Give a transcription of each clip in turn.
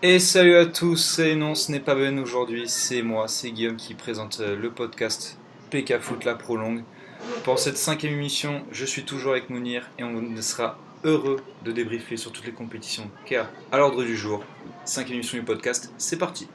Et salut à tous, et non ce n'est pas Ben aujourd'hui, c'est moi, c'est Guillaume qui présente le podcast PK Foot la prolongue. Pour cette 5e émission, je suis toujours avec Mounir et on sera heureux de débriefer sur toutes les compétitions qu'il y a à l'ordre du jour. 5e émission du podcast, c'est parti.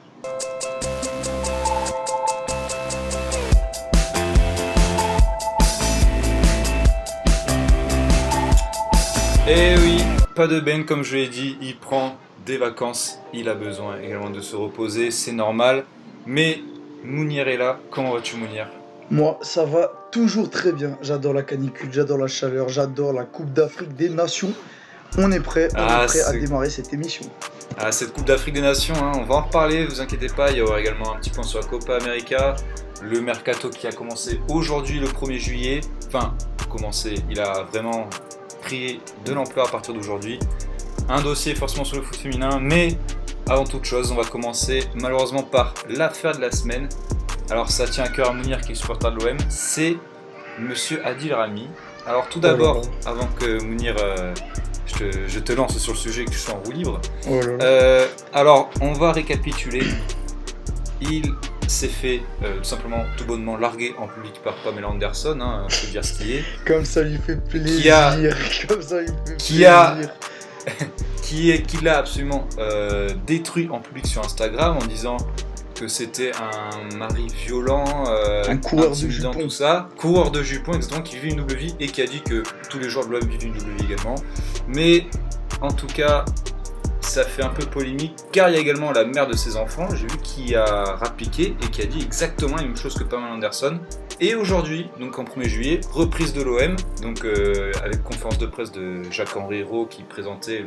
Et oui, pas de Ben comme je l'ai dit, il prend des vacances, il a besoin également de se reposer, c'est normal. Mais Mounir est là, comment vas-tu Mounir ? Moi, ça va toujours très bien. J'adore la canicule, j'adore la chaleur, j'adore la Coupe d'Afrique des Nations. On est prêt à démarrer cette émission. Cette Coupe d'Afrique des Nations, on va en reparler, vous inquiétez pas, il y aura également un petit point sur la Copa América. Le mercato qui a commencé aujourd'hui le 1er juillet. Enfin, il a vraiment pris de l'ampleur à partir d'aujourd'hui. Un dossier forcément sur le foot féminin, mais avant toute chose, on va commencer malheureusement par l'affaire de la semaine. Alors ça tient à cœur à Mounir qui est supporter de l'OM, c'est Monsieur Adil Rami. Alors tout d'abord, avant que Mounir, je te lance sur le sujet et que tu sois en roue libre. Alors on va récapituler. Il s'est fait tout simplement, tout bonnement larguer en public par Pamela Anderson, faut dire ce qui est. Comme ça lui fait plaisir. Qui l'a absolument détruit en public sur Instagram en disant que c'était un mari violent, un coureur de jupons, tout ça, coureur de jupons exactement, qui vit une double vie et qui a dit que tous les joueurs de l'OM vivent une double vie également. Mais en tout cas, ça fait un peu polémique car il y a également la mère de ses enfants, j'ai vu, qui a rappliqué et qui a dit exactement la même chose que Pamela Anderson. Et aujourd'hui, donc en 1er juillet, reprise de l'OM, donc avec conférence de presse de Jacques-Henri Hérault qui présentait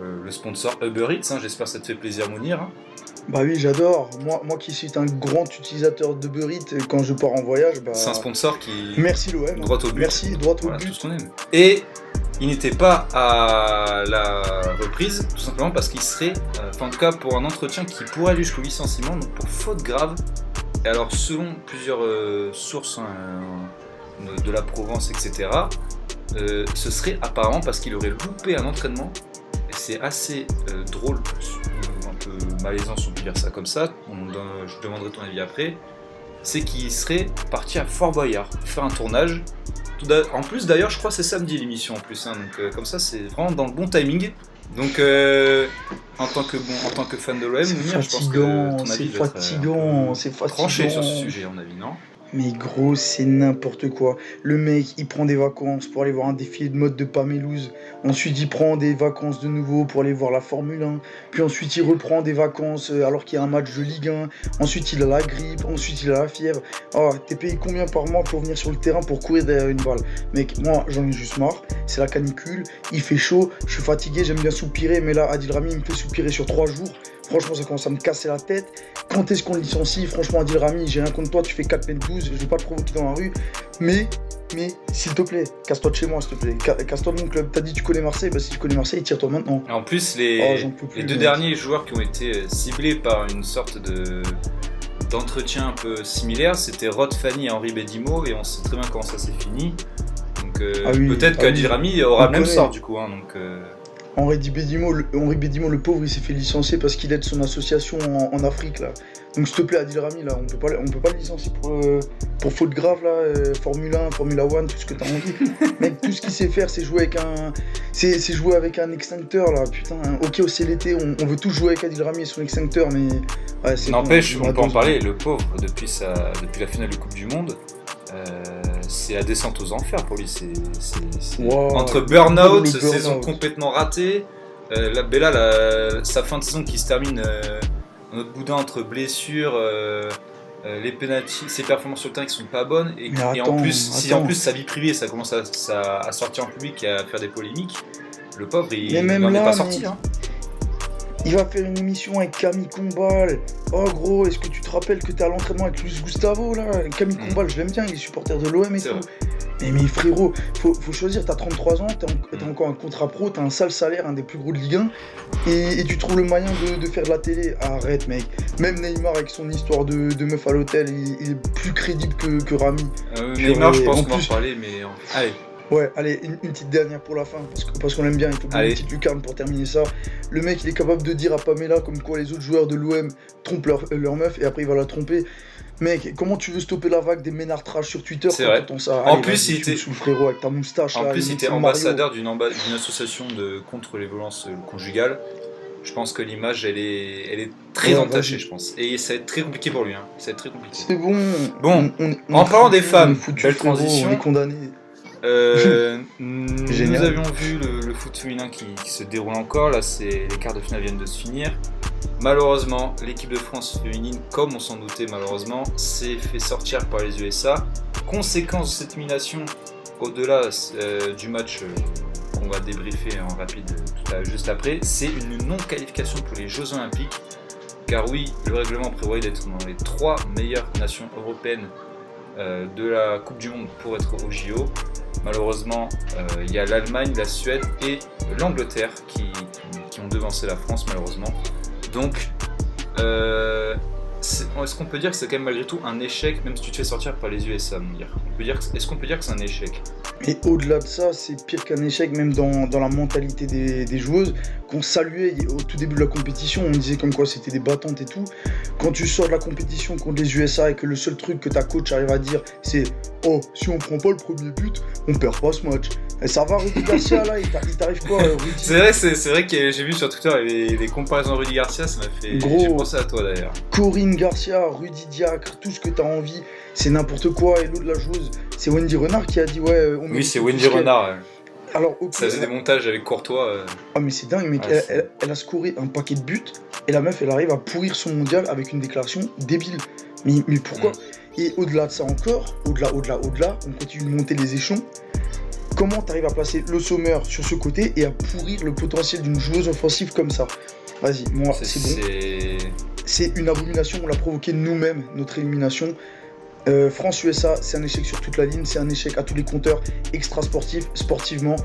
le sponsor Uber Eats, j'espère que ça te fait plaisir Mounir. Bah oui, j'adore. Moi qui suis un grand utilisateur d'Uber Eats quand je pars en voyage, c'est un sponsor qui... Merci l'OM. Droit au but. Merci, droit au but. Tout ce qu'on aime. Et il n'était pas à la reprise, tout simplement parce qu'il serait, en tout cas pour un entretien qui pourrait aller jusqu'au licenciement, donc pour faute grave. Et alors selon plusieurs sources de la Provence, etc., ce serait apparemment parce qu'il aurait loupé un entraînement. Et c'est assez drôle, un peu malaisant si on peut dire ça comme ça, je demanderai ton avis après. C'est qu'il serait parti à Fort Boyard faire un tournage. En plus d'ailleurs je crois que c'est samedi l'émission en plus, donc comme ça c'est vraiment dans le bon timing. Donc en tant que fan de l'OM, je pense que ton avis va être tranché sur ce sujet, à mon avis, non ? Mais gros, c'est n'importe quoi. Le mec, il prend des vacances pour aller voir un défilé de mode de Pamélouse. Ensuite, il prend des vacances de nouveau pour aller voir la Formule 1. Puis ensuite, il reprend des vacances alors qu'il y a un match de Ligue 1. Ensuite, il a la grippe. Ensuite, il a la fièvre. Oh, t'es payé combien par mois pour venir sur le terrain pour courir derrière une balle ? Mec, moi, j'en ai juste marre. C'est la canicule. Il fait chaud. Je suis fatigué. J'aime bien soupirer. Mais là, Adil Rami, il me fait soupirer sur 3 jours. Franchement, ça commence à me casser la tête. Quand est-ce qu'on le licencie ? Franchement, Adil Rami, j'ai rien contre toi, tu fais 4m12, je vais pas te provoquer dans la rue. Mais, s'il te plaît, casse-toi de chez moi, s'il te plaît. Casse-toi de mon club. T'as dit tu connais Marseille, bah si tu connais Marseille, tire-toi maintenant. En plus, les deux derniers joueurs qui ont été ciblés par une sorte d'entretien un peu similaire, c'était Rod Fanny et Henri Bédimo, et on sait très bien comment ça s'est fini. Donc peut-être qu'Adil Rami aura le même sort du coup. Henri Bédimo, le pauvre, il s'est fait licencier parce qu'il aide son association en Afrique là. Donc s'il te plaît, Adil Rami, là, on peut pas le licencier pour faute grave là, Formule 1, Formula 1, tout ce que t'as envie. Mec, tout ce qu'il sait faire, c'est jouer avec un extincteur là, putain. Ok, c'est l'été, on veut tous jouer avec Adil Rami et son extincteur, mais ouais, c'est n'empêche, on peut en parler. Le pauvre, depuis la finale de Coupe du Monde. C'est la descente aux enfers pour lui. Wow, entre burn-out, saison complètement ratée, la Bella, sa fin de saison qui se termine en autre boudin entre blessures, les pénaltys, ses performances sur le terrain qui sont pas bonnes, et en plus sa vie privée ça commence à sortir en public et à faire des polémiques, le pauvre il n'en est pas sorti. Il va faire une émission avec Camille Combal. Oh gros, est-ce que tu te rappelles que t'es à l'entraînement avec Luis Gustavo là ? Camille Combal, je l'aime bien, il est supporter de l'OM et tout. Mais frérot, faut choisir, t'as 33 ans, t'as encore un contrat pro, t'as un sale salaire, un des plus gros de Ligue 1, et tu trouves le moyen de faire de la télé. Arrête mec, même Neymar avec son histoire de meuf à l'hôtel, il est plus crédible que Rami. Neymar, je pense qu'on va en parler, mais allez. Ouais, allez, une petite dernière pour la fin, parce qu'on aime bien, il faut bien une Allez, petite lucarne pour terminer ça. Le mec, il est capable de dire à Pamela comme quoi les autres joueurs de l'OM trompent leur meuf et après il va la tromper. Mec, comment tu veux stopper la vague des ménards trash sur Twitter c'est quand vrai. t'entends ça? En Allez, plus, vas-y, il tu me était, saoules frérot avec ta moustache en là, plus, il limite était c'est le Mario. ambassadeur d'une association contre les violences conjugales. Je pense que l'image, elle est très Ouais, entachée, vas-y. je pense. Et ça va être très compliqué pour lui, hein. Ça va être très compliqué. C'est bon, Bon, on en est parlant des foutu, femmes, belle frérot, on est transition. condamné. Nous Génial. avions vu le foot féminin qui se déroule encore. Là, les quarts de finale viennent de se finir. Malheureusement, l'équipe de France féminine, comme on s'en doutait malheureusement, s'est fait sortir par les USA. Conséquence de cette élimination, au-delà du match qu'on va débriefer en rapide juste après, c'est une non-qualification pour les Jeux Olympiques. Car oui, le règlement prévoyait d'être dans les 3 meilleures nations européennes de la Coupe du Monde pour être au JO. Malheureusement, il y a l'Allemagne, la Suède et l'Angleterre qui ont devancé la France malheureusement. Donc, est-ce qu'on peut dire que c'est quand même malgré tout un échec, même si tu te fais sortir par les USA, Mounir? Est-ce qu'on peut dire que c'est un échec? Et au-delà de ça, c'est pire qu'un échec, même dans la mentalité des joueuses, qu'on saluait au tout début de la compétition, on disait comme quoi c'était des battantes et tout. Quand tu sors de la compétition contre les USA et que le seul truc que ta coach arrive à dire, c'est «Oh, si on prend pas le premier but, on perd pas ce match». Et ça va, Rudy Garcia, là, il t'arrive quoi, Rudy? C'est vrai que j'ai vu sur Twitter les comparaisons de Rudy Garcia, ça m'a fait. J'ai Gros, pensé à toi d'ailleurs. Corinne Garcia, Rudy Diacre, tout ce que t'as envie, c'est n'importe quoi. Et l'autre, la joueuse, c'est Wendy Renard qui a dit «Ouais, on Oui, mérite c'est tout Wendy ce qu'elle». Renard. Alors, ok, Ça faisait des montages avec Courtois. ah mais c'est dingue, mec, Ouais, elle a scoré un paquet de buts, et la meuf, elle arrive à pourrir son mondial avec une déclaration débile. Mais pourquoi? Et au-delà de ça encore, au-delà, on continue de monter les échelons. Comment t'arrives à placer le Sommer sur ce côté et à pourrir le potentiel d'une joueuse offensive comme ça? Vas-y, moi, c'est bon. C'est une abomination, on l'a provoqué nous-mêmes, notre élimination. France-USA, c'est un échec sur toute la ligne, c'est un échec à tous les compteurs extra-sportifs, sportivement.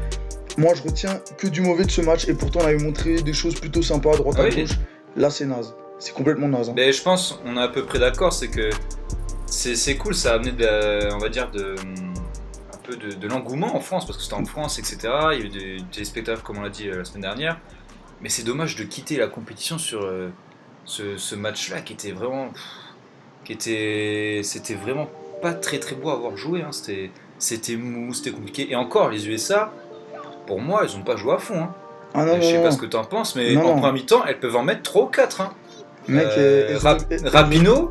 Moi, je retiens que du mauvais de ce match, et pourtant, on avait montré des choses plutôt sympas à droite Ah à oui. gauche. Là, c'est naze. C'est complètement naze. Hein. Mais je pense, on est à peu près d'accord, c'est que c'est cool, ça a amené on va dire un peu de l'engouement en France, parce que c'était en France, etc. Il y a eu des téléspectateurs, comme on l'a dit la semaine dernière. Mais c'est dommage de quitter la compétition sur ce match-là qui était vraiment. C'était vraiment pas très très beau à avoir joué. Hein. C'était mou, c'était compliqué. Et encore, les USA, pour moi, elles ont pas joué à fond. Hein. Ah non, Je sais non, pas non. ce que t'en penses, mais Non, en non. première mi-temps, elles peuvent en mettre 3 ou 4. Hein. Mec, Rapinoe,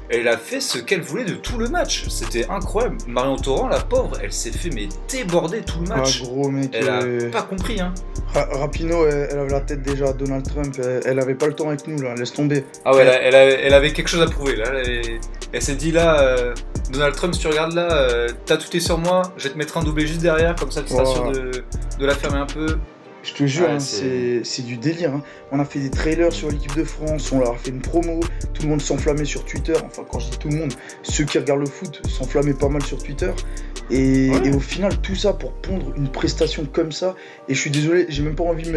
elle a fait ce qu'elle voulait de tout le match. C'était incroyable. Marion Torrent, la pauvre, elle s'est fait déborder tout le Ah, match. gros, mec. Elle a pas compris. Hein. Rapinoe, elle avait la tête déjà à Donald Trump. Elle avait pas le temps avec nous, là. Laisse tomber. Ah ouais, elle avait quelque chose à prouver. Là. Elle s'est dit là, Donald Trump, si tu regardes là, t'as tout est sur moi, je vais te mettre un doublé juste derrière, comme ça tu seras sûr de la fermer un peu. Je te jure, Ouais, hein, c'est du délire. Hein. On a fait des trailers sur l'équipe de France, on leur a fait une promo, tout le monde s'enflammait sur Twitter. Enfin, quand je dis tout le monde, ceux qui regardent le foot s'enflammaient pas mal sur Twitter. Et au final, tout ça pour pondre une prestation comme ça. Et je suis désolé, j'ai même pas envie de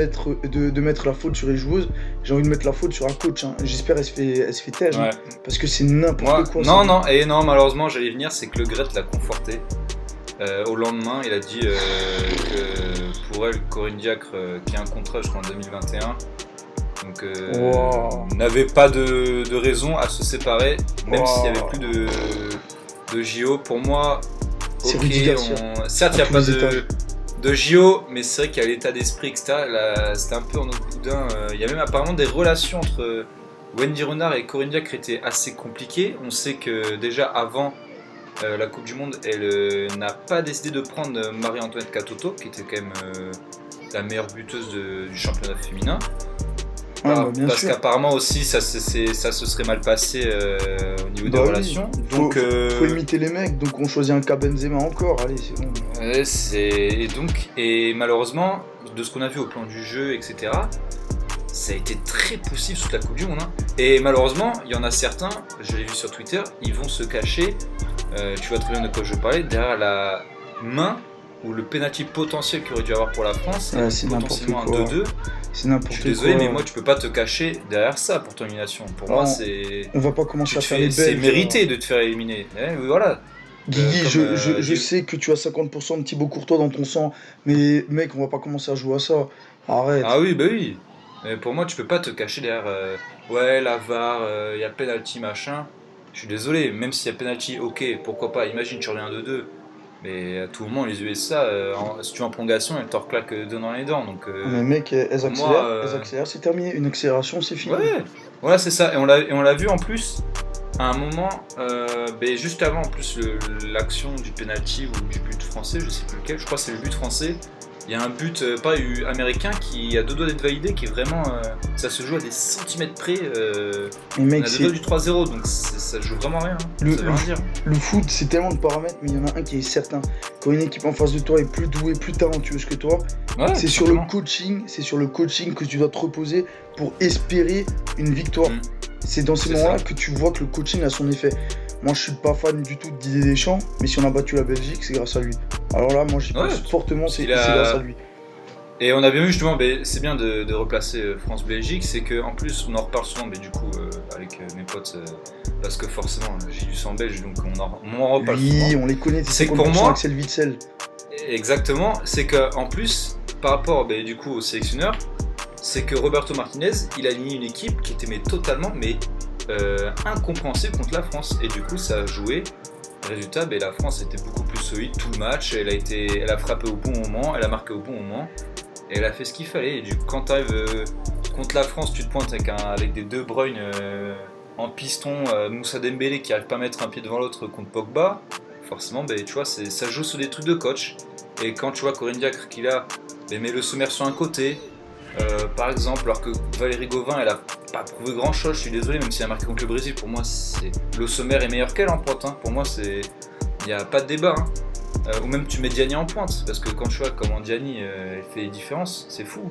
mettre la faute sur les joueuses, j'ai envie de mettre la faute sur un coach. Hein. J'espère qu'elle se fait taire, Ouais. hein, parce que c'est n'importe quoi. Non, malheureusement, j'allais y venir, c'est que Le Gret l'a conforté. Au lendemain, il a dit que pour elle, Corinne Diacre, qui a un contrat, je crois, en 2021, donc n'avait pas de raison à se séparer, même s'il n'y avait plus de JO. Pour moi, C'est ok, Rudy Garcia. certes, il n'y a tous pas les étages. de JO, mais c'est vrai qu'il y a l'état d'esprit, etc. Là, c'était un peu en autre boudin. Il y a même apparemment des relations entre Wendy Renard et Corinne Diacre étaient assez compliquées. On sait que déjà avant la Coupe du Monde, elle n'a pas décidé de prendre Marie-Antoinette Katoto, qui était quand même la meilleure buteuse du championnat féminin. Bien Parce sûr. qu'apparemment qu'apparemment aussi, ça se serait mal passé au niveau des Bah oui. relations. Faut imiter les mecs, donc on choisit un cas Benzema encore. Allez, c'est bon. Et malheureusement, de ce qu'on a vu au plan du jeu, etc., ça a été très poussif sous la Coupe du Monde. Hein. Et malheureusement, il y en a certains, je l'ai vu sur Twitter, ils vont se cacher, tu vois très bien de quoi je parlais, derrière la main ou le penalty potentiel qu'il aurait dû avoir pour la France, Ouais, c'est potentiellement un n'importe quoi. 2-2. C'est n'importe Je quoi. suis désolé, mais moi tu peux pas te cacher derrière ça pour ton élimination. Pour moi, c'est. On va pas commencer à faire les C'est Belges. mérité de te faire éliminer. Voilà. Guigui, je Diego. sais que tu as 50% de Thibaut Courtois dans ton sang, mais mec, on va pas commencer à jouer à ça. Ah Arrête. oui, bah oui. Mais pour moi, tu peux pas te cacher derrière ouais, la VAR, il y a penalty machin. Je suis désolé, même s'il y a penalty, ok, pourquoi pas. Imagine, tu reviens 2-2. Mais à tout moment, les USA, si tu es en prolongation, elles te reclaquent deux dans les dents. Donc Mais mec, pour moi, elles accélèrent, c'est terminé. Une accélération, c'est fini. ouais, voilà, c'est ça. Et on l'a vu en plus à un moment, ben, juste avant en plus l'action du penalty ou du but français, je sais plus lequel, je crois que c'est le but français. Il y a un but pas américain qui a deux doigts d'être validé, qui est vraiment. Ça se joue à des centimètres près. Mais On mec, a deux doigts du 3-0, donc ça joue vraiment rien. Hein. le, Ça veut le, rien dire. le foot, c'est tellement de paramètres, mais il y en a un qui est certain. Quand une équipe en face de toi est plus douée, plus talentueuse que toi, Ouais, c'est tout sur le simplement. coaching que tu dois te reposer pour espérer une victoire. Mm. C'est dans ces C'est moments-là ça. que tu vois que le coaching a son effet. Moi, je suis pas fan du tout de Didier Deschamps, mais si on a battu la Belgique, c'est grâce à lui. Alors là, moi, j'y Ouais, pense fortement, c'est il grâce à a. lui. Et on a bien vu justement, ben, c'est bien de replacer France-Belgique, c'est qu'en plus on en reparle souvent, mais du coup avec mes potes, parce que forcément j'ai du sang belge, donc on en reparle souvent. Oui, on les connaît, C'est c'est que pour 50% moi, Axel Witsel. exactement, c'est qu'en plus, par rapport ben, du coup au sélectionneur, c'est que Roberto Martinez, il a aligné une équipe qui était mais totalement incompréhensible contre la France, et du coup ça a joué. Résultat, ben, la France était beaucoup plus solide tout le match, elle a frappé au bon moment, elle a marqué au bon moment. Et elle a fait ce qu'il fallait. Et quand tu arrives contre la France, tu te pointes avec des De Bruyne en piston, Moussa Dembélé qui arrive pas à mettre un pied devant l'autre contre Pogba. Forcément, ben, tu vois, ça joue sur des trucs de coach. Et quand tu vois Corinne Diacre qui là, ben, met le sommaire sur un côté, par exemple, alors que Valérie Gauvin, elle a pas prouvé grand chose. Je suis désolé, même si elle a marqué contre le Brésil, pour moi, le sommaire est meilleur qu'elle en pointe. Hein. Pour moi, il n'y a pas de débat. Hein. Ou même tu mets Diani en pointe, parce que quand je vois comment Diani fait les différences, c'est fou.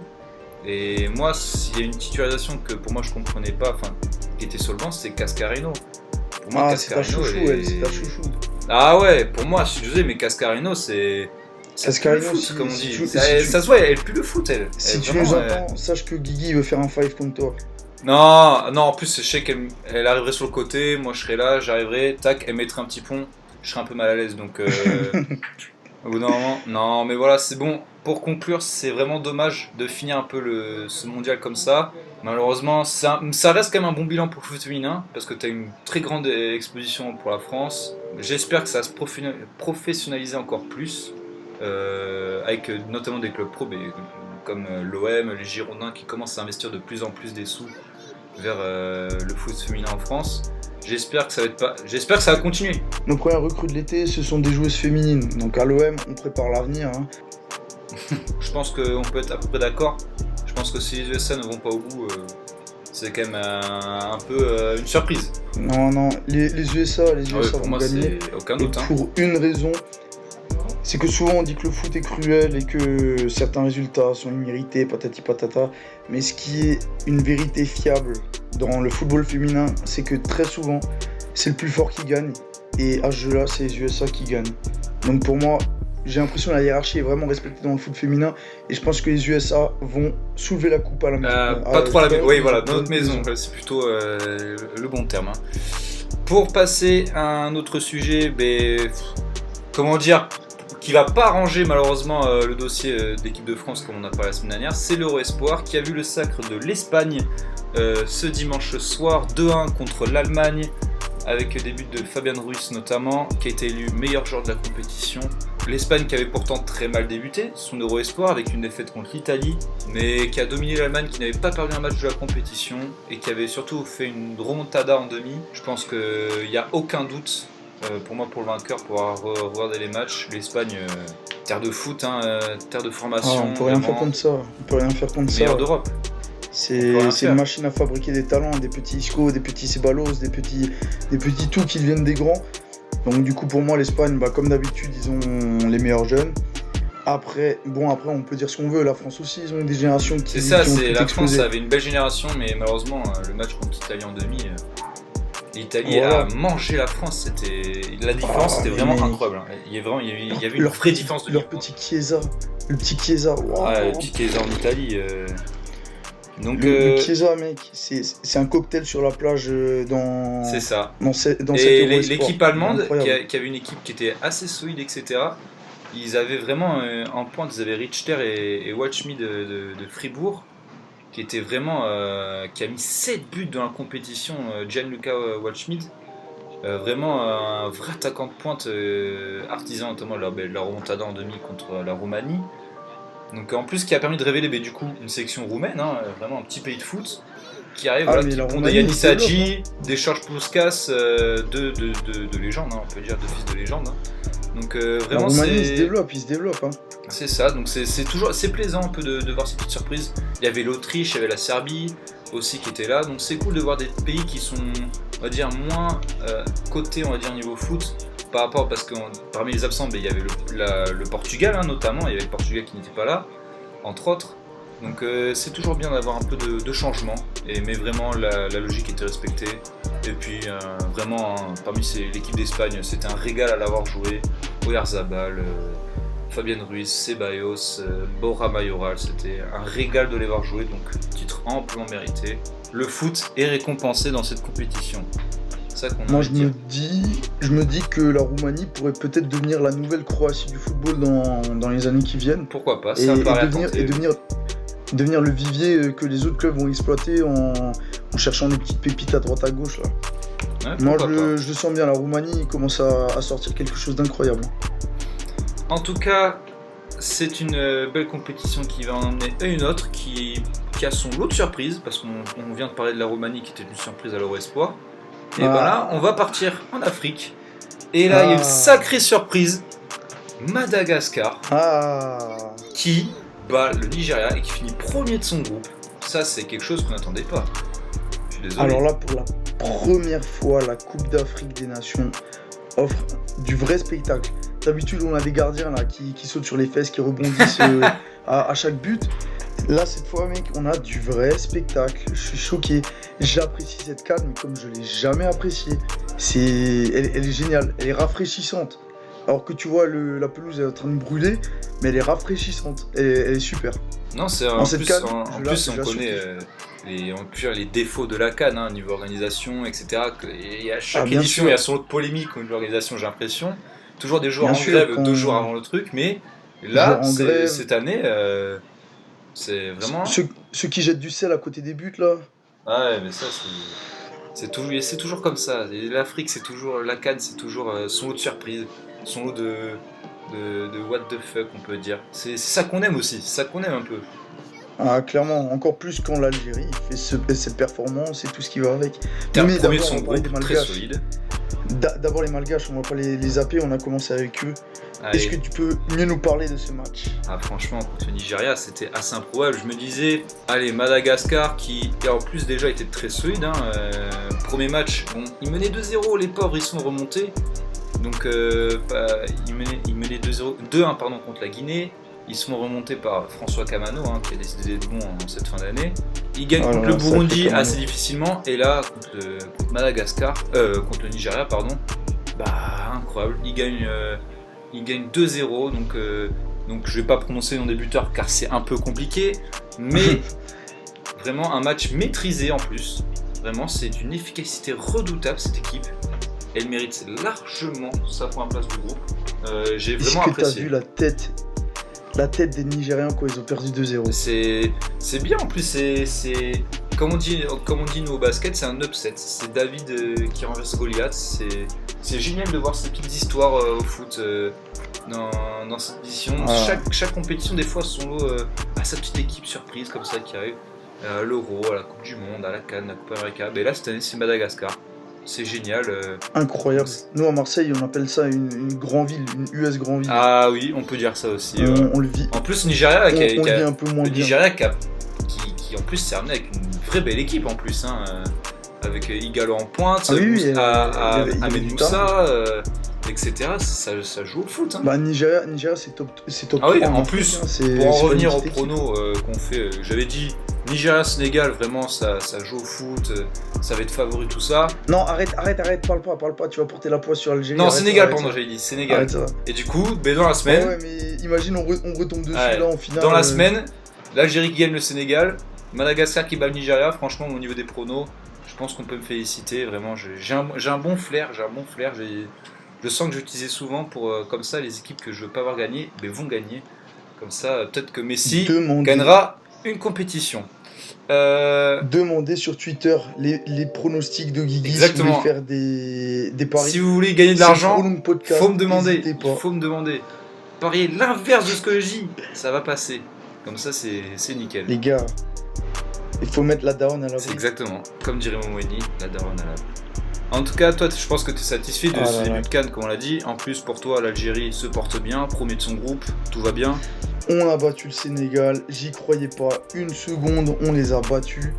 Et moi, s'il y a une titularisation que pour moi je comprenais pas, enfin, qui était sur le banc, c'est Cascarino. Pour moi, Ah, c'est ta Cascarino, chouchou, elle, c'est ta chouchou. Ah ouais, pour moi, je suis désolé, mais Cascarino, c'est. Ça pue le Cascarino, foot, comme on dit. si Ça se voit, elle pue le foot, elle. si tu Vraiment, nous entends, sache que Guigui veut faire un five contre toi. Non, non, en plus, je sais qu'elle arriverait sur le côté, moi je serais là, j'arriverais, tac, elle mettrait un petit pont, je serais un peu mal à l'aise, donc. Au bout d'un moment, non, mais voilà, c'est bon. Pour conclure, c'est vraiment dommage de finir un peu ce mondial comme ça. Malheureusement, ça reste quand même un bon bilan pour le foot féminin, parce que tu as une très grande exposition pour la France. J'espère que ça va se professionnaliser encore plus, avec notamment des clubs pro, comme l'OM, les Girondins qui commencent à investir de plus en plus des sous vers le foot féminin en France. J'espère que ça va continuer. Nos premières recrues de l'été, ce sont des joueuses féminines. Donc à l'OM, on prépare l'avenir. Hein. Je pense qu'on peut être à peu près d'accord. Je pense que si les USA ne vont pas au bout, c'est quand même un peu une surprise. Non, les USA Ah ouais, vont pour moi, gagner. c'est aucun Et doute. Hein. pour une raison, c'est que souvent on dit que le foot est cruel et que certains résultats sont immérités, patati patata. Mais ce qui est une vérité fiable dans le football féminin, c'est que très souvent, c'est le plus fort qui gagne. Et à ce jeu-là, c'est les USA qui gagnent. Donc pour moi, j'ai l'impression que la hiérarchie est vraiment respectée dans le foot féminin. Et je pense que les USA vont soulever la coupe à la maison. Pas trop à la maison. Oui, voilà, dans dans notre maison. C'est plutôt le bon terme. Hein. Pour passer à un autre sujet, comment dire, qui va pas arranger malheureusement le dossier d'équipe de France comme on a parlé la semaine dernière, c'est l'Euro Espoir qui a vu le sacre de l'Espagne ce dimanche soir 2-1 contre l'Allemagne avec des buts de Fabian Ruiz notamment qui a été élu meilleur joueur de la compétition. L'Espagne qui avait pourtant très mal débuté son Euro Espoir avec une défaite contre l'Italie mais qui a dominé l'Allemagne qui n'avait pas perdu un match de la compétition et qui avait surtout fait une remontada en demi. Je pense qu'il n'y a aucun doute pour moi, pour le vainqueur, pour regarder les matchs, l'Espagne, terre de foot, terre de formation. On peut rien faire contre ça. On peut rien faire contre meilleur ça. d'Europe. C'est une machine à fabriquer des talents, des petits Isco, des petits Ceballos, des petits tout qui deviennent des grands. Donc du coup pour moi l'Espagne, comme d'habitude, ils ont les meilleurs jeunes. Après on peut dire ce qu'on veut, la France aussi, ils ont des générations qui C'est ça, qui ont c'est tout la explosé. France avait une belle génération, mais malheureusement le match contre l'Italie en demi, l'Italie Voilà. a mangé la France. La différence était vraiment incroyable. Hein. Il y avait une vraie différence de Leur niveau. petit Chiesa, le petit Chiesa. Wow. Ouais, le petit Chiesa en Italie. Donc, Le Chiesa, mec, c'est un cocktail sur la plage c'est ça. dans cette Et Eurosport. l'équipe allemande, Incroyable. qui avait une équipe qui était assez solide, etc., ils avaient vraiment en pointe, ils avaient Richter et Waldschmidt de Fribourg, qui était vraiment, qui a mis 7 buts dans la compétition, Gianluca Waldschmidt. Vraiment un vrai attaquant de pointe, artisan notamment la remontada en demi contre la Roumanie. Donc en plus qui a permis de révéler du coup une section roumaine, hein, vraiment un petit pays de foot qui arrive, Ah, voilà, mais qui la compte des Roumanie, Yanis il se développe, Hadji, des George Puskas, de légendes, hein, on peut dire de fils de légende. Hein. Donc La vraiment Roumanie, il se développe. Hein. c'est ça, donc c'est toujours assez plaisant un peu de voir ces petites surprises. Il y avait l'Autriche, il y avait la Serbie aussi qui était là, donc c'est cool de voir des pays qui sont, on va dire, moins cotés, on va dire, niveau foot, par rapport, parce que parmi les absents, il y avait le Portugal, hein, notamment, il y avait le Portugal qui n'était pas là, entre autres. Donc c'est toujours bien d'avoir un peu de changement, mais vraiment la logique était respectée. Et puis vraiment, parmi l'équipe d'Espagne, c'était un régal à l'avoir joué. Oyarzabal, Fabien Ruiz, Ceballos, Borja Mayoral, c'était un régal de les voir jouer, donc titre amplement mérité. Le foot est récompensé dans cette compétition. C'est ça qu'on a Moi, envie de dire. je me dis que la Roumanie pourrait peut-être devenir la nouvelle Croatie du football dans les années qui viennent. Pourquoi pas, Et, c'est un et pari à devenir, tenter. et devenir le vivier que les autres clubs vont exploiter en cherchant des petites pépites à droite à gauche. Là. Ouais, Moi, pourquoi pas. je le sens bien, la Roumanie commence à sortir quelque chose d'incroyable. En tout cas, c'est une belle compétition qui va en emmener une autre qui a son lot de surprises, parce qu'on vient de parler de la Roumanie qui était une surprise à l'Euro Espoir. Et Ah. voilà, on va partir en Afrique. Et là, il y a une sacrée surprise. Madagascar Ah, qui bat le Nigeria et qui finit premier de son groupe. Ça, c'est quelque chose qu'on n'attendait pas. Je suis désolé. alors là, pour la première fois, la Coupe d'Afrique des Nations offre du vrai spectacle. D'habitude, on a des gardiens là qui sautent sur les fesses, qui rebondissent à chaque but. Là, cette fois, mec, on a du vrai spectacle. Je suis choqué. J'apprécie cette CAN, mais comme je l'ai jamais appréciée. Elle est géniale. Elle est rafraîchissante. Alors que tu vois, la pelouse est en train de brûler, mais elle est rafraîchissante. Elle est super. Non, c'est En en cette plus, CAN, en je plus la on connaît surkiffe. on peut dire les défauts de la CAN, hein, niveau organisation, etc. Et à chaque Ah, bien édition, sûr. il y a son lot de polémique au niveau de l'organisation, j'ai l'impression. Toujours des joueurs Bien en sûr, grève quand- 2 jours avant le truc, mais là, Joueurs en grève. cette année, c'est vraiment. Ceux qui jettent du sel à côté des buts, là. Ah ouais, mais ça, c'est toujours comme ça. Et l'Afrique, c'est toujours. La CAN, c'est toujours son lot de surprises, son lot de what the fuck, on peut dire. C'est ça qu'on aime aussi, c'est ça qu'on aime un peu. Ah, clairement, encore plus quand l'Algérie fait cette performance et tout ce qui va avec. Premier de d'abord, son on va parler groupe, des très Malgaches. solide. D'abord les Malgaches, on va pas les zapper, on a commencé avec eux. Allez. Est-ce que tu peux mieux nous parler de ce match? Ah, franchement, contre le Nigeria, c'était assez improbable. Je me disais, allez, Madagascar, qui en plus déjà était très solide. Hein, premier match, bon, ils menaient 2-0, les pauvres, ils sont remontés. Donc, ils menaient 2-1 contre la Guinée. Ils sont remontés par François Kamano, hein, qui a décidé d'être bon en cette fin d'année. Ils gagnent contre le Burundi assez difficilement. Et là, contre Madagascar, contre le Nigeria, pardon, bah, incroyable. Ils gagnent 2-0, donc je vais pas prononcer le nom des buteurs car c'est un peu compliqué, mais vraiment un match maîtrisé en plus. Vraiment, c'est une efficacité redoutable cette équipe. Elle mérite largement sa première place du groupe. J'ai Est-ce vraiment que t'as apprécié. vu la tête des Nigériens quand ils ont perdu 2-0? C'est bien en plus, c'est comme on dit nous au basket, c'est un upset. C'est David qui renverse Goliath. C'est génial de voir ces petites histoires au foot dans cette édition. Ah. Chaque compétition des fois son lot a sa petite équipe surprise comme ça qui arrive. À l'Euro, à la Coupe du Monde, à la CAN, à la Coupe América. Mais là cette année c'est Madagascar. C'est génial. Incroyable. Nous à Marseille, on appelle ça une grand ville, une US grand ville. Ah oui, on peut dire ça aussi. On le vit. En plus, Nigeria, On le vit un peu moins le bien. Nigeria qui en plus s'est amené avec une vraie belle équipe en plus, hein, avec Igalo en pointe, Ah oui, Moussa- il y avait Ahmed du Moussa, etc. Ça joue au foot. Hein. Bah Nigeria c'est top Ah oui, 3 en Afrique, plus, hein, c'est pour en pas une revenir au petite équipe. prono qu'on fait, j'avais dit Nigeria-Sénégal, vraiment ça joue au foot, ça va être favori tout ça. Non, arrête, parle pas, tu vas porter la poisse sur l'Algérie. Non, arrête, Sénégal, arrête pardon, ça. j'avais dit Sénégal. Arrête ça. Et du coup, dans la semaine, Ouais, mais imagine on retombe dessus Ouais. là en finale. dans la semaine, l'Algérie qui gagne le Sénégal, Madagascar qui bat le Nigeria, franchement au niveau des pronos, je pense qu'on peut me féliciter, vraiment j'ai un bon flair, je sens que j'utilisais souvent pour comme ça les équipes que je veux pas voir gagner, mais vont gagner. Comme ça, peut-être que Messi gagnera une compétition. Demandez sur Twitter les pronostics de Guigui. Exactement. Si vous voulez faire des paris. Si vous voulez gagner de l'argent, podcast, faut me demander. Parier l'inverse de ce que je dis, ça va passer. Comme ça, c'est nickel. Les gars, il faut mettre la daronne à l'abri. C'est exactement, comme dirait Momoeni, la daronne à l'abri. En tout cas, toi, je pense que tu es satisfait de ce début de CAN, comme on l'a dit. En plus, pour toi, l'Algérie se porte bien, premier de son groupe, tout va bien. On a battu le Sénégal, j'y croyais pas une seconde, on les a battus.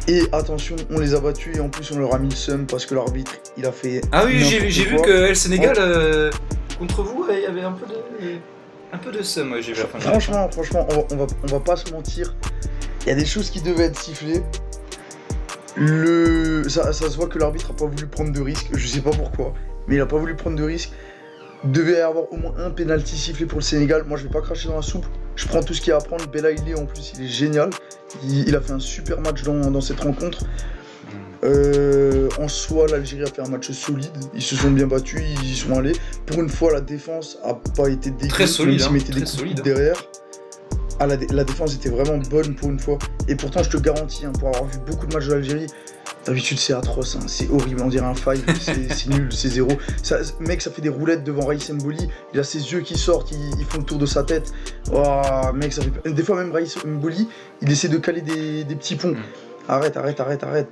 Et attention, on les a battus et en plus on leur a mis le seum parce que l'arbitre, il a fait... Ah oui, j'ai vu que le Sénégal, contre vous, il y avait un peu de seum, j'ai vu la fin de Franchement, on va pas se mentir. Il y a des choses qui devaient être sifflées. Ça se voit que l'arbitre a pas voulu prendre de risque, je sais pas pourquoi, mais il a pas voulu prendre de risque. Devait y avoir au moins un penalty sifflé pour le Sénégal. Moi, je vais pas cracher dans la soupe. Je prends tout ce qu'il y a à prendre. Belaïli, en plus, il est génial. Il a fait un super match dans cette rencontre. En soi, l'Algérie a fait un match solide. Ils se sont bien battus, ils y sont allés. Pour une fois, la défense a pas été dégueu. Très solide, même s'ils mettaient des coups derrière. Ah, la défense était vraiment bonne pour une fois. Et pourtant, je te garantis, pour avoir vu beaucoup de matchs de l'Algérie, d'habitude c'est atroce, c'est horrible, on dirait un five, c'est nul, c'est zéro. Mec, ça fait des roulettes devant Raïs Mboli, il a ses yeux qui sortent, ils font le tour de sa tête. Oh, mec, ça fait... Des fois même Raïs Mboli, il essaie de caler des petits ponts. Arrête,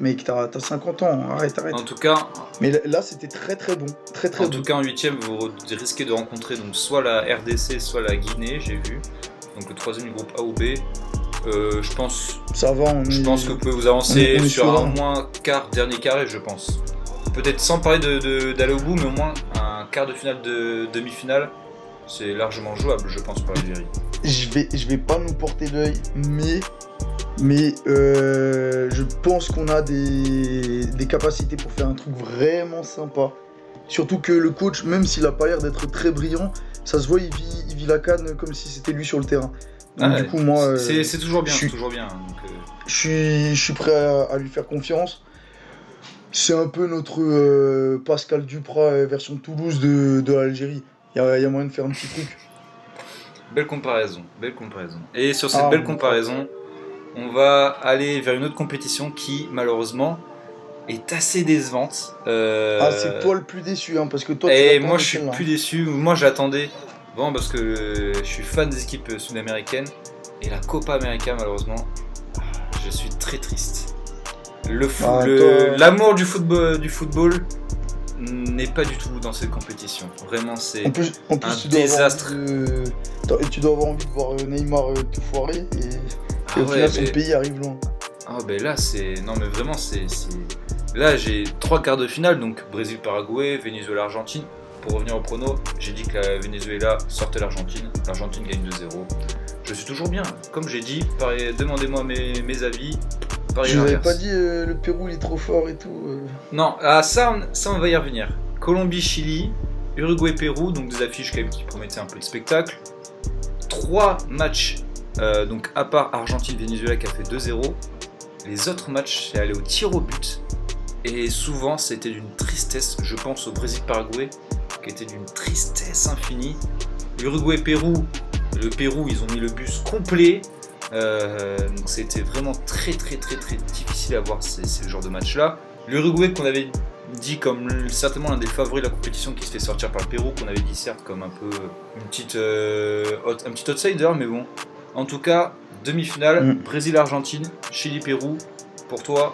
mec, t'as 50 ans, arrête. En tout cas... Mais là, c'était très bon, très bon. En tout cas, en 8ème, vous risquez de rencontrer donc, soit la RDC, soit la Guinée, j'ai vu. Donc le 3ème du groupe A ou B. Je pense que vous pouvez vous avancer sur un moins quart, dernier carré, je pense. Peut-être sans parler d'aller au bout, mais au moins un quart de finale de demi-finale, c'est largement jouable, je pense, pour l'Algérie. Je vais pas nous porter l'œil, mais je pense qu'on a des capacités pour faire un truc vraiment sympa. Surtout que le coach, même s'il a pas l'air d'être très brillant, ça se voit, il vit la CAN comme si c'était lui sur le terrain. Donc, du coup, moi, c'est toujours bien, je suis prêt à lui faire confiance. C'est un peu notre Pascal Duprat version Toulouse de l'Algérie. Il y a moyen de faire un petit truc. Belle comparaison. Et sur cette belle comparaison, on va aller vers une autre compétition qui, malheureusement, est assez décevante. C'est toi le plus déçu, parce que toi, et moi, je suis le plus déçu. Moi, j'attendais. Bon, parce que je suis fan des équipes sud-américaines et la Copa América, malheureusement, je suis très triste. L'amour du football n'est pas du tout dans cette compétition. Vraiment, c'est un désastre. Tu dois avoir envie de voir Neymar tout foirer et au final, son pays arrive loin. Ah, ben là, non, mais vraiment, Là, j'ai 3 quarts de finale, donc Brésil-Paraguay, Venezuela-Argentine. Pour revenir au prono, j'ai dit que la Venezuela sortait l'Argentine gagne 2-0. Je suis toujours bien, comme j'ai dit, demandez-moi mes avis. Je vous avais pas dit le Pérou il est trop fort et tout. Non, ça on va y revenir. Colombie-Chili, Uruguay-Pérou, donc des affiches quand même qui promettaient un peu de spectacle. 3 matchs, donc à part Argentine-Venezuela qui a fait 2-0. Les autres matchs, c'est allé au tir au but. Et souvent, c'était d'une tristesse. Je pense au Brésil-Paraguay, qui était d'une tristesse infinie. L'Uruguay-Pérou, le Pérou, ils ont mis le bus complet. Donc c'était vraiment très difficile à voir ce genre de match-là. L'Uruguay qu'on avait dit comme certainement l'un des favoris de la compétition qui se fait sortir par le Pérou, qu'on avait dit certes comme un peu un petit outsider, mais bon. En tout cas, demi-finale, Brésil-Argentine, Chili-Pérou. Pour toi,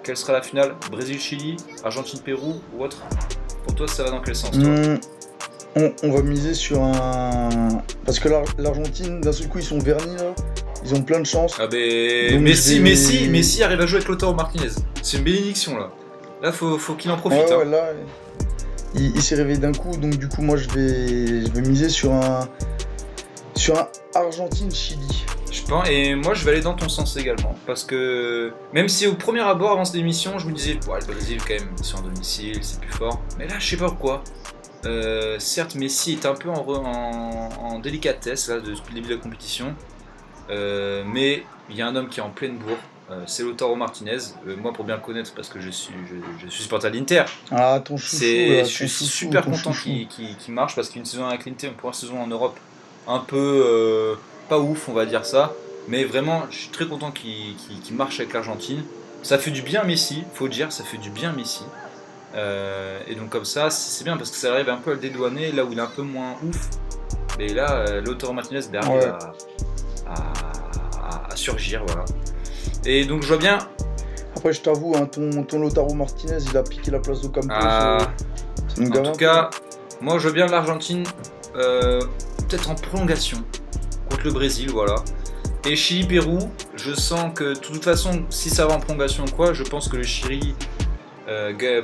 quelle sera la finale? Brésil-Chili, Argentine-Pérou ou autre? Pour toi, ça va dans quel sens, toi? On va miser sur un... Parce que l'Argentine, d'un seul coup, ils sont vernis, là. Ils ont plein de chance. Ah ben... Messi arrive à jouer avec Lautaro Martinez. C'est une bénédiction, là. Là, faut qu'il en profite. Ouais, là, il s'est réveillé d'un coup. Donc, du coup, moi, je vais miser sur un Argentine-Chili. Je pense, et moi je vais aller dans ton sens également, parce que même si au premier abord avant cette émission je me disais le Brésil quand même, ils sont à domicile, c'est plus fort, mais là je sais pas pourquoi. Certes Messi est un peu en délicatesse là depuis le début de la compétition, Mais il y a un homme qui est en pleine bourre, c'est Lautaro Martinez. Moi, pour bien le connaître, parce que je suis supporter de l'Inter, Ah, ton chouchou, je là, suis ton chouchou, super ton content chouchou. qu'il marche, parce qu'une saison avec l'Inter, une première saison en Europe, un peu pas ouf, on va dire ça. Mais vraiment, je suis très content qu'il marche avec l'Argentine. Ça fait du bien à Messi, faut dire, ça fait du bien à Messi. Et donc comme ça, c'est bien parce que ça arrive un peu à le dédouaner là où il est un peu moins ouf. Et là, Lautaro Martinez arrive Ouais. à surgir, voilà. Et donc je vois bien. Après, je t'avoue, hein, ton Lautaro Martinez, il a piqué la place d'Ocampos. Ah, Ça me en gave tout un peu. cas, moi je vois bien l'Argentine peut-être en prolongation contre le Brésil, voilà. Et Chili-Pérou, je sens que de toute façon, si ça va en prolongation ou quoi, je pense que le Chili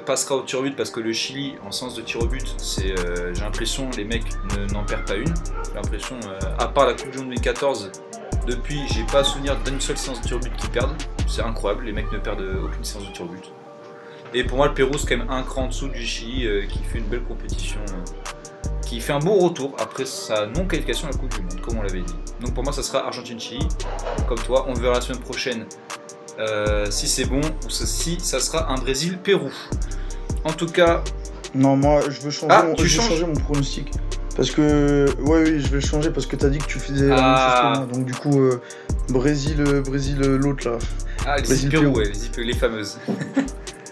passera au tir au but parce que le Chili, en sens de tir au but, j'ai l'impression les mecs n'en perdent pas une. J'ai l'impression, à part la Coupe du Monde 2014, depuis, j'ai pas souvenir d'une seule séance de tir au but qu'ils perdent. C'est incroyable, les mecs ne perdent aucune séance de tir au but. Et pour moi, le Pérou, c'est quand même un cran en dessous du Chili qui fait une belle compétition, qui fait un beau retour après sa non-qualification à la Coupe du Monde, comme on l'avait dit. Donc pour moi, ça sera Argentine-Chili, comme toi. On verra la semaine prochaine si c'est bon ou si ça sera un Brésil-Pérou. En tout cas. Non, moi, je veux changer, Ah, mon, tu je veux changes changer mon pronostic. Parce que, oui, je vais le changer parce que t'as dit que tu faisais la même chose que moi. Donc, du coup, Brésil, l'autre là. Ah, Brésil-Pérou, ouais, les fameuses.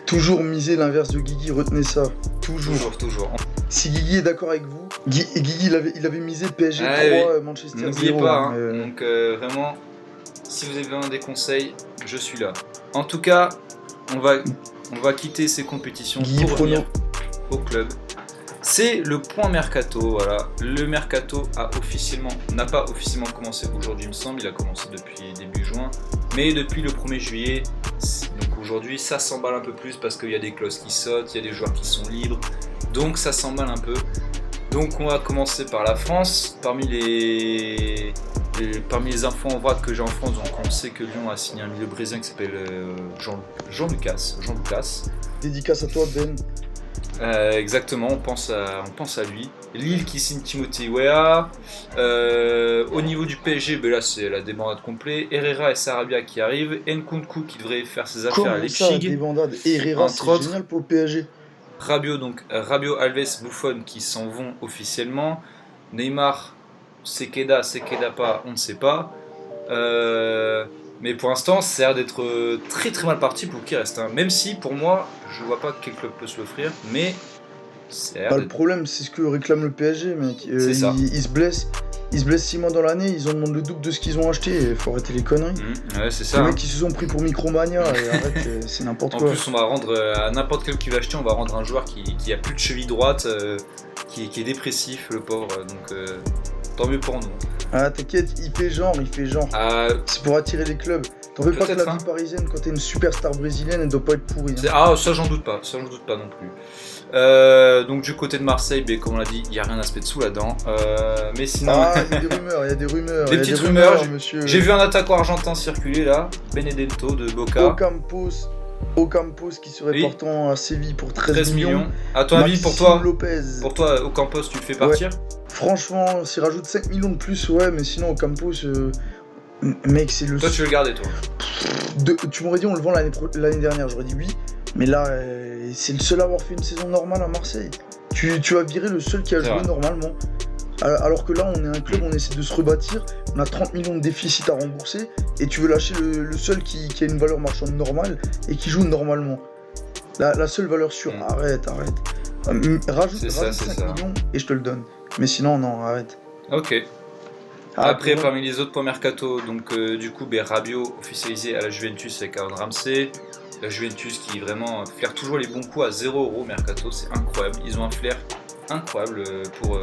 Toujours miser l'inverse de Guigui, retenez ça. Toujours. Si Guigui est d'accord avec vous, Guigui il avait misé PSG 3, Manchester 0. N'oubliez pas, hein. Donc vraiment, si vous avez besoin des conseils, je suis là. En tout cas, on va quitter ces compétitions Guigui pour revenir au club. C'est le point mercato, voilà. Le mercato n'a pas officiellement commencé aujourd'hui, il me semble. Il a commencé depuis début juin, mais depuis le 1er juillet. Donc aujourd'hui, ça s'emballe un peu plus parce qu'il y a des clauses qui sautent, il y a des joueurs qui sont libres, donc ça s'emballe un peu. Donc on va commencer par la France. Parmi les infos en vrac que j'ai en France, donc on sait que Lyon a signé un milieu brésilien qui s'appelle Jean Lucas. Dédicace à toi, Ben. Exactement, on pense à lui. Lille qui signe Timothée Weah. Au niveau du PSG, ben là c'est la débandade complète. Herrera et Sarabia qui arrivent. Nkunku qui devrait faire ses affaires à Comment ça, Leipzig. débandade Herrera, c'est génial pour le PSG. Rabiot, Alves, Buffon qui s'en vont officiellement. Neymar, Sekeda pas, on ne sait pas. Mais pour l'instant, ça a l'air d'être très très mal parti pour qu'il reste. Hein. Même si, pour moi, je vois pas quel club peut se l'offrir, mais le problème, c'est ce que réclame le PSG, mec. C'est ça. Ils se blessent 6 mois dans l'année, ils en demandent le double de ce qu'ils ont acheté. Il faut arrêter les conneries. Ouais, c'est ça. Les mecs qui se sont pris pour Micromania, et arrête, c'est n'importe quoi. En plus, on va rendre à n'importe quel qui va acheter, on va rendre un joueur qui a plus de cheville droite, qui est dépressif, le pauvre. Donc, tant mieux pour nous. Ah, t'inquiète, il fait genre. C'est pour attirer les clubs. T'en veux pas que la vie parisienne, quand t'es une superstar brésilienne, elle doit pas être pourrie. Hein. Ah, ça j'en doute pas non plus. Donc du côté de Marseille, comme on l'a dit, il n'y a rien à se mettre dessous là-dedans. Mais sinon... Ah, il y a des rumeurs. Des petites rumeurs, monsieur. J'ai vu un attaquant argentin circuler là, Benedetto de Boca. Ocampos qui serait partant à Séville pour 13 millions. À ton avis, pour toi, Ocampos, tu le fais partir? Franchement, s'il rajoute 5 millions de plus, ouais, mais sinon Ocampos... Mec, c'est le... Toi, tu veux le garder, toi? Tu m'aurais dit on le vend l'année dernière, j'aurais dit oui. Mais là, c'est le seul à avoir fait une saison normale à Marseille. Tu vas virer le seul qui a joué normalement. Alors que là, on est un club, on essaie de se rebâtir. On a 30 millions de déficit à rembourser. Et tu veux lâcher le seul qui a une valeur marchande normale et qui joue normalement. La seule valeur sûre. Arrête. Rajoute 5 millions et je te le donne. Mais sinon, non, arrête. Ok. Après, parmi les autres points mercato, donc du coup, Rabiot officialisé à la Juventus avec Aaron Ramsey. La Juventus qui vraiment flaire toujours les bons coups à 0€ mercato, c'est incroyable. Ils ont un flair incroyable pour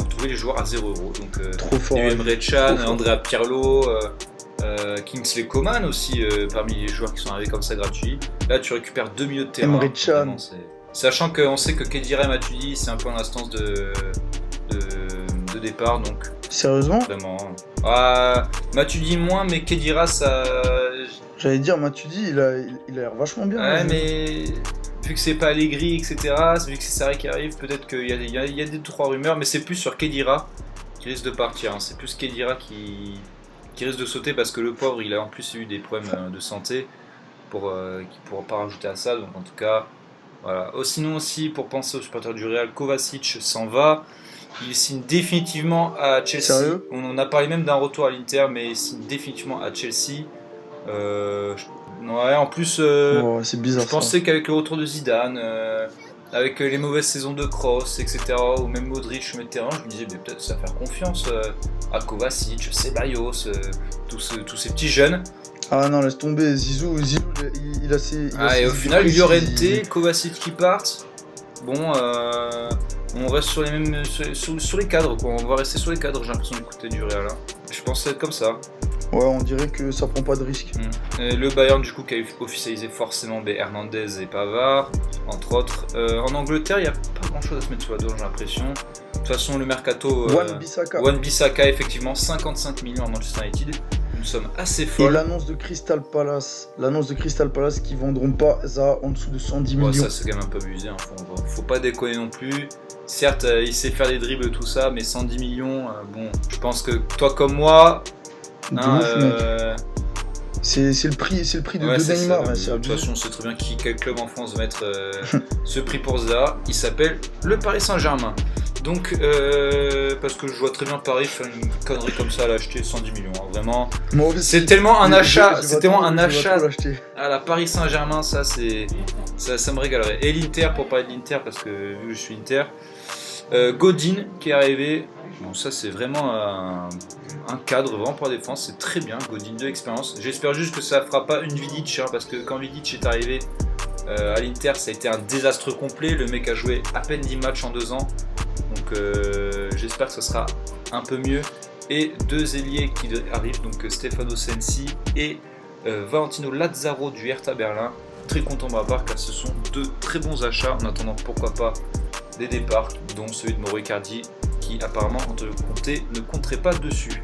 trouver les joueurs à 0€. Donc, trop fort. Emre Can, Andrea Pirlo, Kingsley Coman aussi, parmi les joueurs qui sont arrivés comme ça gratuits. Là, tu récupères 2 milieux de terrain. Emre Can. Sachant qu'on sait que Khedira et Matuidi, c'est un peu en instance de départ, donc. Sérieusement ? Vraiment. Matuidi moins, mais Khedira, ça. J'allais dire, Matuidi, il a l'air vachement bien. Ouais, mais vu que c'est pas Allegri, etc., vu que c'est Sarri qui arrive, peut-être qu'il y a des 2-3 rumeurs, mais c'est plus sur Khedira qui risque de partir. Hein. C'est plus Khedira qui qui risque de sauter parce que le pauvre, il a en plus eu des problèmes de santé qui ne pourra pas rajouter à ça. Donc en tout cas, voilà. Sinon aussi, pour penser aux supporters du Real, Kovacic s'en va. Il signe définitivement à Chelsea. Sérieux? On en a parlé même d'un retour à l'Inter, mais il signe définitivement à Chelsea. Ouais, en plus, C'est bizarre je pensais qu'avec le retour de Zidane, avec les mauvaises saisons de Kroos, etc., ou même Modric sur le terrain, je me disais mais peut-être ça va faire confiance à Kovacic, Ceballos, tous ces petits jeunes. Ah non, laisse tomber, Zizou il a ses... Et au final, Llorente, Kovacic qui partent. Bon, on reste sur les mêmes sur les cadres, quoi. On va rester sur les cadres, j'ai l'impression d'écouter du Real. Je pense être comme ça. Ouais, on dirait que ça prend pas de risque. Et le Bayern, du coup, qui a officialisé forcément Hernandez et Pavard, entre autres. En Angleterre, il n'y a pas grand chose à se mettre sous la dent, j'ai l'impression. De toute façon, le mercato. Wan-Bissaka, effectivement, 55 millions à Manchester United. Une somme assez folle. Et l'annonce de Crystal Palace qui vendront pas ça en dessous de 110 millions. Ça, c'est quand même un peu abusé. Hein. Faut pas déconner non plus. Certes, il sait faire des dribbles, tout ça, mais 110 millions, bon, je pense que toi comme moi. C'est le prix de Neymar. De toute façon, on sait très bien quel club en France va mettre ce prix pour Zaha. Il s'appelle le Paris Saint-Germain. Donc, parce que je vois très bien Paris faire une connerie comme ça à l'acheter 110 millions. Hein, vraiment, c'est tellement un achat. À la Paris Saint-Germain, ça me régalerait. Et l'Inter, pour parler de l'Inter, parce que vu que je suis Inter, Godin qui est arrivé. Bon, ça c'est vraiment un cadre vraiment pour la défense, c'est très bien, Godin de l'expérience. J'espère juste que ça fera pas une Vidic, hein, parce que quand Vidic est arrivé à l'Inter, ça a été un désastre complet. Le mec a joué à peine 10 matchs en 2 ans, donc j'espère que ce sera un peu mieux. Et 2 ailiers qui arrivent, donc Stefano Sensi et Valentino Lazzaro du Hertha Berlin. Très content de ma part car ce sont 2 très bons achats, en attendant pourquoi pas des départs, dont celui de Mauro Icardi, qui apparemment Antonio Conte ne compterait pas dessus.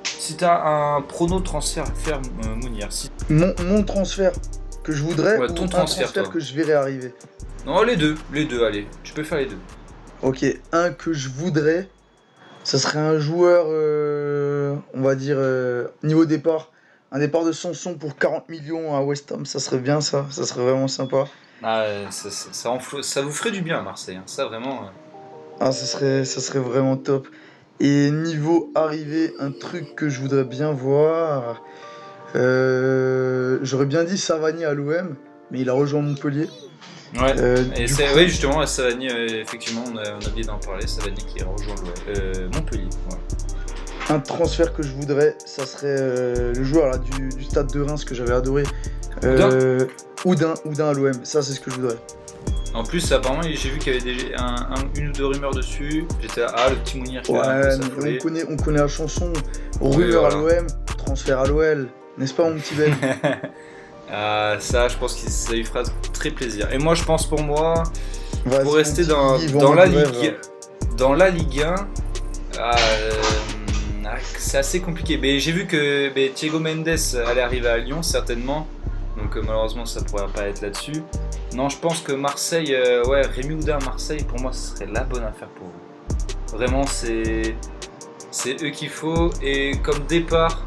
Si tu as un prono transfert à faire, Mounir, mon transfert que je voudrais, ou ton un transfert que je verrais arriver? Non, les deux, allez, tu peux faire les deux. Ok, un que je voudrais, ça serait un joueur, on va dire, niveau départ, un départ de Sanson pour 40 millions à West Ham, ça serait bien ça serait vraiment sympa. Ça vous ferait du bien à Marseille, hein. Ça vraiment. Ça serait vraiment top. Et niveau arrivée, un truc que je voudrais bien voir, j'aurais bien dit Savani à l'OM, mais il a rejoint Montpellier. Ouais, oui, justement, Savani, effectivement, on a oublié d'en parler. Savani qui a rejoint Montpellier. Ouais. Un transfert que je voudrais, ça serait le joueur là, du stade de Reims que j'avais adoré. Oudin à l'OM, ça c'est ce que je voudrais. En plus, apparemment, j'ai vu qu'il y avait une ou deux rumeurs dessus. J'étais là, le petit Mounir qui on connaît la chanson. Rumeur à l'OM, transfert à l'OL, n'est-ce pas mon petit Ben? Ça, je pense que ça lui fera très plaisir. Et moi, je pense pour moi, pour rester dans la Ligue 1, c'est assez compliqué. Mais j'ai vu que Thiago Mendes allait arriver à Lyon, certainement. Donc malheureusement, ça ne pourra pas être là-dessus. Non, je pense que Marseille, Rémi Oudin à Marseille, pour moi, ce serait la bonne affaire pour vous. Vraiment, c'est eux qu'il faut. Et comme départ,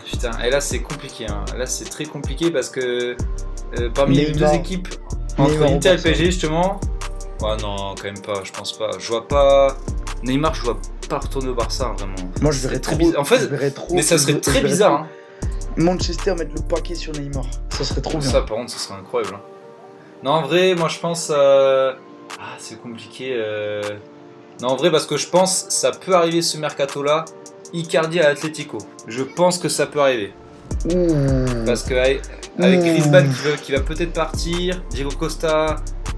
putain, et là c'est compliqué. Hein. Là c'est très compliqué parce que parmi les 2 équipes, entre l'Inter et le PSG justement, non, quand même pas, je pense pas. Je vois pas. Neymar, je vois pas retourner au Barça, hein, vraiment. Moi je verrais trop. En fait, mais ça serait très bizarre. Hein. Manchester mettre le paquet sur Neymar, ça serait trop bien. Ça par contre, ça serait incroyable. Hein. Non, en vrai, moi je pense. C'est compliqué. Non, en vrai, parce que je pense ça peut arriver ce mercato-là. Icardi à Atlético. Je pense que ça peut arriver. Parce que avec Griezmann qui va peut-être partir, Diego Costa,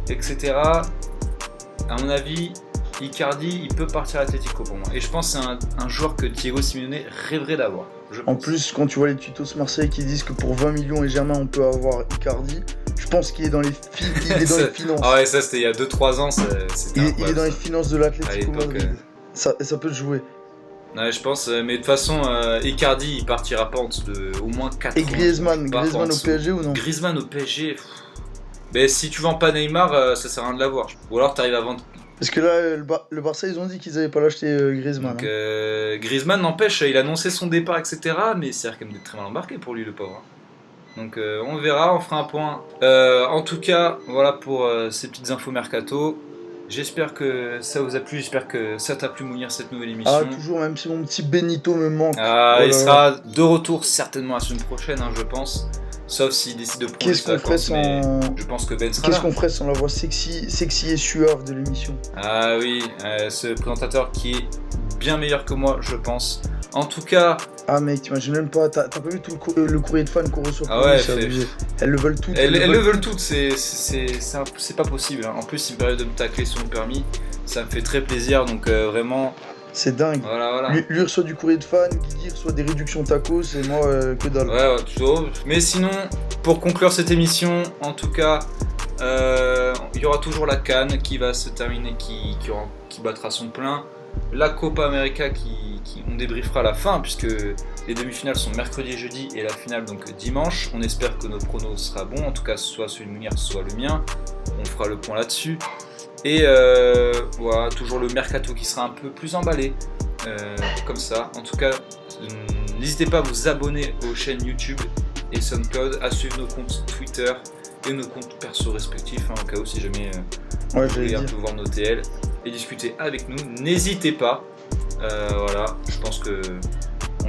etc. À mon avis, Icardi, il peut partir à Atlético pour moi. Et je pense que c'est un joueur que Diego Simeone rêverait d'avoir. En plus, quand tu vois les tutos Marseille qui disent que pour 20 millions et Germain, on peut avoir Icardi, je pense qu'il est dans les finances. Ah ouais, ça c'était il y a 2-3 ans. Il est dans les finances de l'Atlético Madrid. Ça peut se jouer. Ouais, je pense, mais de toute façon, Icardi, il partira pas en dessous de au moins 4 ans. Et Griezmann au PSG ou non? Griezmann au PSG, mais si tu vends pas Neymar, ça sert à rien de l'avoir. Ou alors t'arrives à vendre Parce que là, le Barça, ils ont dit qu'ils avaient pas lâché Griezmann. Donc hein. Griezmann, n'empêche, il a annoncé son départ, etc. Mais c'est quand même d'être très mal embarqué pour lui, le pauvre. Donc on verra, on fera un point. En tout cas, voilà pour ces petites infos mercato. J'espère que ça vous a plu, j'espère que ça t'a plu, Mounir, cette nouvelle émission. Ah, toujours, même si mon petit Benito me manque. Il sera de retour certainement la semaine prochaine, hein, je pense. Sauf s'il décide de prendre Qu'est-ce qu'on ferait sans... je pense que Ben sera Qu'est-ce là. qu'on ferait sans la voix sexy et suave de l'émission? Ah oui, ce présentateur qui est bien meilleur que moi, je pense. En tout cas... Ah mec, t'imagines même pas, t'as pas vu tout le courrier de fans qu'on reçoit? Ah ouais, c'est abusé. Elles le veulent toutes. Elles le veulent toutes, c'est pas possible. Hein. En plus, il me permet de me tacler sur le permis. Ça me fait très plaisir, donc vraiment... C'est dingue. Voilà. Lui reçoit du courrier de fans, Guigui reçoit des réductions tacos, et moi que dalle. Ouais, toujours. Mais sinon, pour conclure cette émission, en tout cas, il y aura toujours la CAN qui va se terminer, qui battra son plein. La Copa América on débriefera à la fin, puisque les demi-finales sont mercredi et jeudi, et la finale donc dimanche. On espère que notre prono sera bon, en tout cas soit celui de Mounir, soit le mien. On fera le point là-dessus. Et voilà, toujours le mercato qui sera un peu plus emballé, comme ça. En tout cas, n'hésitez pas à vous abonner aux chaînes YouTube et SoundCloud, à suivre nos comptes Twitter et nos comptes perso respectifs, hein, au cas où si jamais vous voulez un peu voir nos TL et discuter avec nous. N'hésitez pas. Voilà, je pense que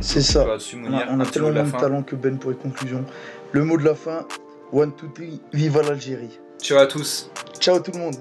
c'est ça. On a tellement moins de talent que Ben pour les conclusions. Le mot de la fin, 1, 2, 3, viva l'Algérie. Ciao à tous. Ciao tout le monde.